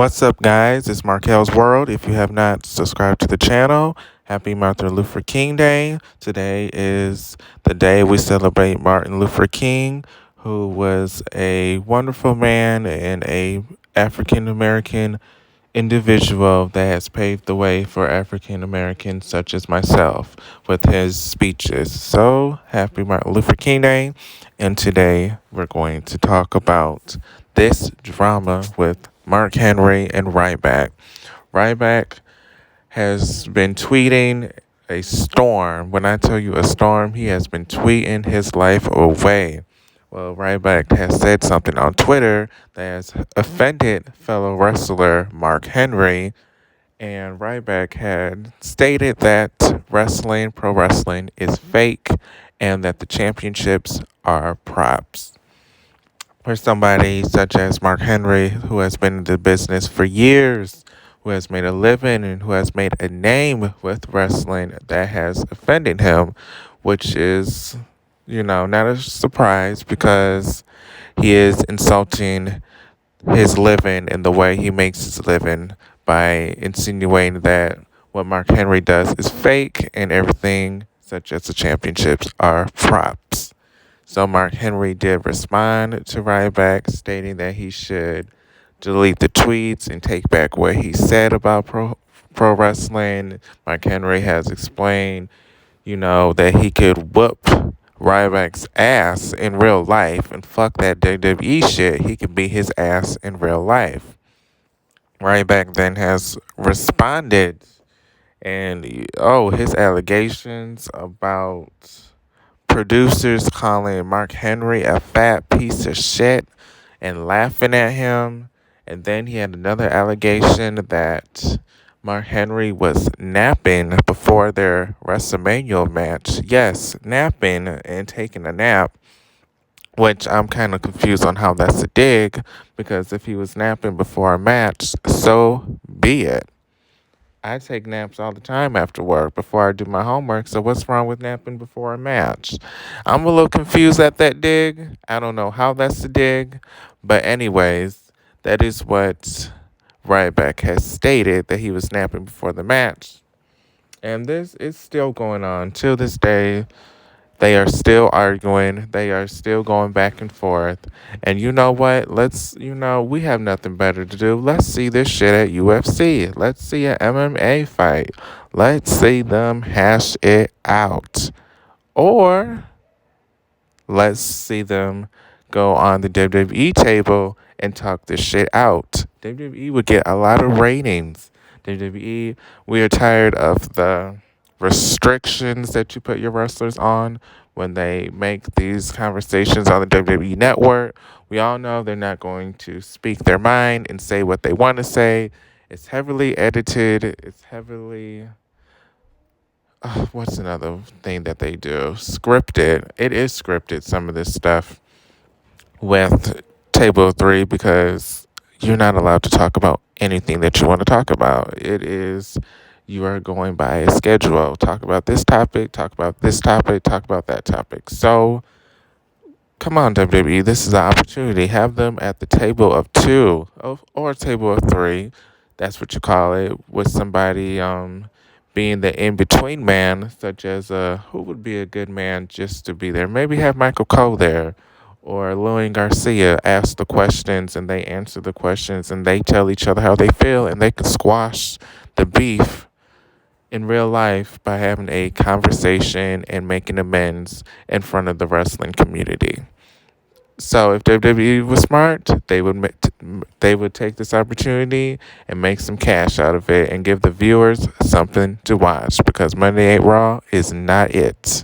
What's up, guys? It's Markel's World. If you have not subscribed to the channel, happy Martin Luther King Day. Today is the day we celebrate Martin Luther King, who was a wonderful man and a African American individual that has paved the way for African Americans such as myself with his speeches. So, happy Martin Luther King Day. And today we're going to talk about this drama with Henry and Ryback. Ryback has been tweeting a storm. When I tell you a storm, he has been tweeting his life away. Well, Ryback has said something on Twitter that has offended fellow wrestler Mark Henry, and Ryback had stated that pro wrestling, is fake and that the championships are props. For somebody such as Mark Henry, who has been in the business for years, who has made a living and who has made a name with wrestling, that has offended him, which is, not a surprise because he is insulting his living and the way he makes his living by insinuating that what Mark Henry does is fake and everything, such as the championships, are props. So Mark Henry did respond to Ryback, stating that he should delete the tweets and take back what he said about pro wrestling. Mark Henry has explained, that he could whoop Ryback's ass in real life and fuck that WWE shit. He could beat his ass in real life. Ryback then has responded and his allegations about producers calling Mark Henry a fat piece of shit and laughing at him. And then he had another allegation that Mark Henry was napping before their WrestleMania match. Yes, napping and taking a nap, which I'm kind of confused on how that's a dig, because if he was napping before a match, so be it. I take naps all the time after work before I do my homework, so what's wrong with napping before a match? I'm a little confused at that dig. I don't know how that's a dig, but anyways, that is what Ryback has stated, that he was napping before the match. And this is still going on till this day. They are still arguing. They are still going back and forth. And you know what? We have nothing better to do. Let's see this shit at UFC. Let's see an MMA fight. Let's see them hash it out. Or let's see them go on the WWE table and talk this shit out. WWE would get a lot of ratings. WWE, we are tired of the restrictions that you put your wrestlers on when they make these conversations on the WWE network. We all know they're not going to speak their mind and say what they want to say. It's heavily edited. It's heavily what's another thing that they do? Scripted. It is scripted, some of this stuff with Table 3, because you're not allowed to talk about anything that you want to talk about. You are going by a schedule. Talk about this topic, talk about this topic, talk about that topic. So, come on, WWE. This is an opportunity. Have them at the table of two or table of three. That's what you call it, with somebody being the in-between man, such as who would be a good man just to be there? Maybe have Michael Cole there, or Louis Garcia ask the questions and they answer the questions and they tell each other how they feel, and they can squash the beef in real life by having a conversation and making amends in front of the wrestling community. So if WWE was smart, they would take this opportunity and make some cash out of it and give the viewers something to watch, because Monday Night Raw is not it.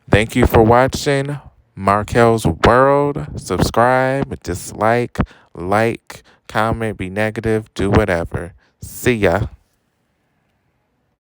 Thank you for watching Markel's World. Subscribe, dislike, like, comment, be negative, do whatever. See ya.